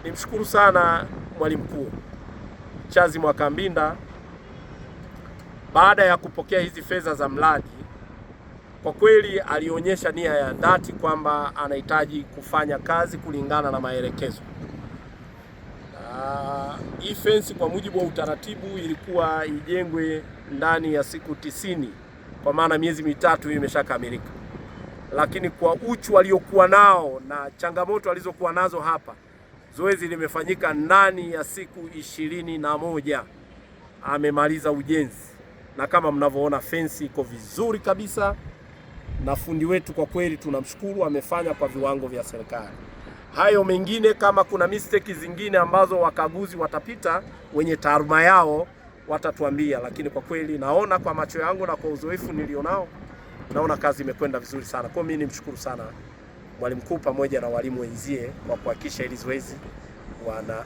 Nimshukuru sana Mwalimu Mkuu Charles Mwakambinda baada ya kupokea hizi fedha za mradi. Kwa kweli alionyesha nia ya dhati kwamba anahitaji kufanya kazi kulingana na maelekezo. Hii fence kwa mujibu wa utaratibu ilikuwa ijengwe ndani ya siku 90, kwa maana miezi mitatu imeshakamilika. Lakini kwa uchu waliokuwa nao na changamoto alizokuwa nazo hapa, zoezi limefanyika ndani ya siku 21. Amemaliza ujenzi, na kama mnavyoona fence iko vizuri kabisa, na fundi wetu kwa kweli tunamshukuru, amefanya kwa viwango vya serikali. Hayo mengine kama kuna mistake zingine ambazo wakaguzi watapita wenye taaluma yao watatuambia, lakini kwa kweli naona kwa macho yangu na kwa uzoefu nilionao, naona kazi imekwenda vizuri sana. Kwa mimi nimshukuru sana Mwalimu Mkuu pamoja na walimu wenzie kwa kuhakikisha hili zoezi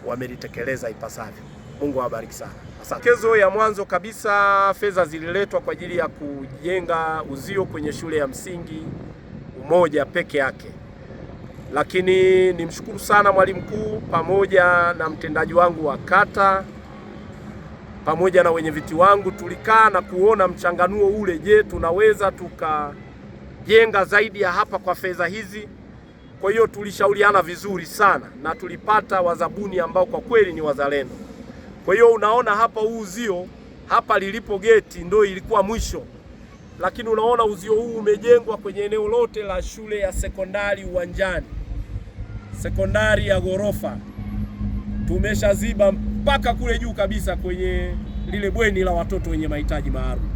wamelitekeleza ipasavyo. Mungu awabariki sana. Maelekezo ya mwanzo kabisa, fedha zililetwa kwa ajili ya kujenga uzio kwenye shule ya msingi Umoja peke yake. Lakini nimshukuru sana Mwalimu Mkuu pamoja na mtendaji wangu wa kata pamoja na wenyeviti wangu, tulikaa na kuona mchanganuo ule. Je, tunaweza tukajenga zaidi ya hapa kwa fedha hizi? Kwa hiyo tulishauriana vizuri sana na tulipata wazabuni ambao kwa kweli ni wazalendo. Kwa hiyo unaona hapa huu uzio hapa lilipo geti ndio ilikuwa mwisho, lakini unaona uzio huu umejengwa kwenye eneo lote la shule ya sekondari Uwanjani, sekondari ya ghorofa. Tumeshaziba mpaka kule juu kabisa kwenye lile bweni la watoto wenye mahitaji maalum.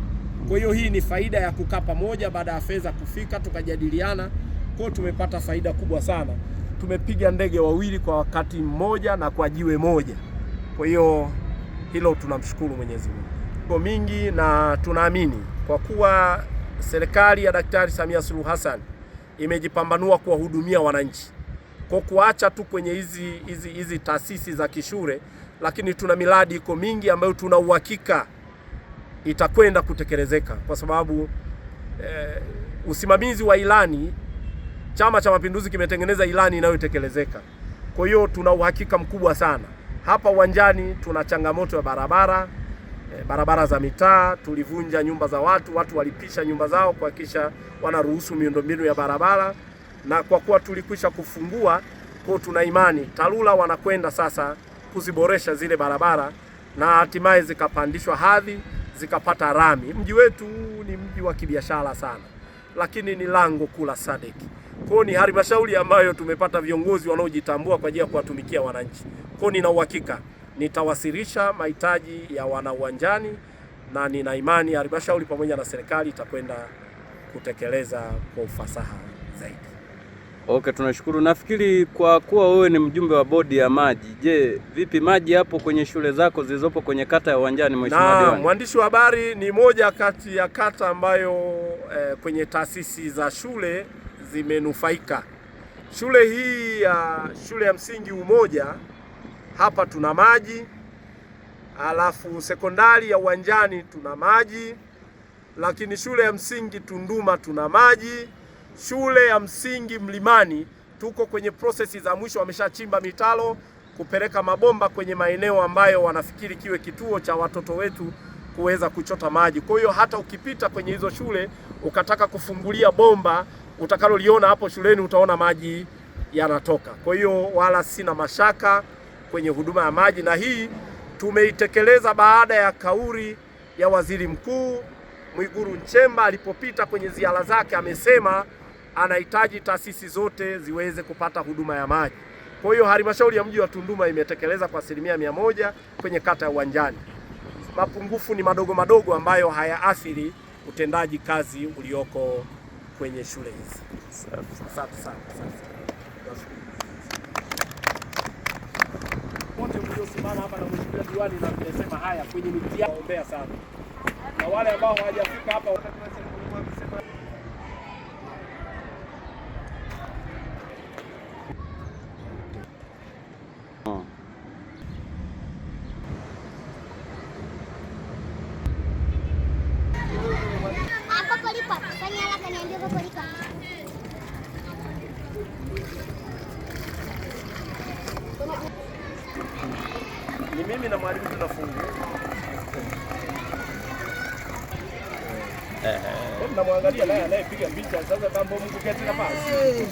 Kwa hiyo hii ni faida ya kukaa pamoja baada ya fedha kufika, tukajadiliana. Kwa hiyo tumepata faida kubwa sana. Tumepiga ndege wawili kwa wakati mmoja na kwa jiwe moja. Kwa hiyo hilo tunamshukuru Mwenyezi Mungu kwa mingi, na tunaamini kwa kuwa serikali ya Daktari Samia Suluhu Hassan imejipambanua kuwahudumia wananchi kwa kuacha tu kwenye hizi taasisi za kishule, lakini tuna miradi iko mingi ambayo tuna uhakika itakwenda kutekelezeka, kwa sababu usimamizi wa ilani, Chama cha Mapinduzi kimetengeneza ilani inayotekelezeka. Kwa hiyo tuna uhakika mkubwa sana. Hapa Uwanjani tuna changamoto ya barabara za mitaa. Tulivunja nyumba za watu walipisha nyumba zao kuhakikisha wanaruhusu miundombinu ya barabara, na kwa kuwa tulikwisha kufungua, kwa tuna imani TARURA wanakwenda sasa kuziboresha zile barabara na hatimaye zikapandishwa hadhi, zikapata rami. Mji wetu ni mji wa kibiashara sana, lakini ni lango kuu la SADC. Kwa ni halmashauri ambayo tumepata viongozi wanaojitambua kwa ajili ya kuwatumikia wananchi. Kwa nina uhakika nitawasilisha mahitaji ya wana Uwanjani, na nina imani halmashauri pamoja na serikali itakwenda kutekeleza kwa ufasaha zaidi. Okay, tunashukuru. Nafikiri kwa kuwa wewe ni mjumbe wa bodi ya maji, je, vipi maji hapo kwenye shule zako zilizopo kwenye kata ya Uwanjani, Mheshimiwa Diwani? Mwandishi wa habari, ni moja kati ya kata ambayo kwenye taasisi za shule zimenufaika. Shule hii ya shule ya msingi Umoja hapa tuna maji, alafu sekondari ya Uwanjani tuna maji, lakini shule ya msingi Tunduma tuna maji, shule ya msingi Mlimani tuko kwenye prosesi za mwisho, wameshachimba mitalo kupeleka mabomba kwenye maeneo ambayo wanafikiri kiwe kituo cha watoto wetu kuweza kuchota maji. Kwa hiyo hata ukipita kwenye hizo shule ukataka kufungulia bomba utakaloliona hapo shuleni utaona maji yanatoka. Kwa hiyo wala sina mashaka kwenye huduma ya maji, na hii tumeitekeleza baada ya kauli ya Waziri Mkuu Mwigulu Nchemba alipopita kwenye ziara zake, amesema anahitaji taasisi zote ziweze kupata huduma ya maji. Kwa hiyo halmashauri ya mji wa Tunduma imetekeleza kwa 100% kwenye kata ya Uwanjani. Mapungufu ni madogo madogo ambayo hayaathiri utendaji kazi ulioko kwenye shule hizi. Asante sana. Wote mliosimama hapa na Mheshimiwa Diwani na nimesema haya kwenye mitihani, naombea sana. Na wale ambao hawajafika hapa Apa Ni mimi na mwalimu tunafungua. Namwangalia naye anayepiga picha sasa, tambo Mungu kati nafasi.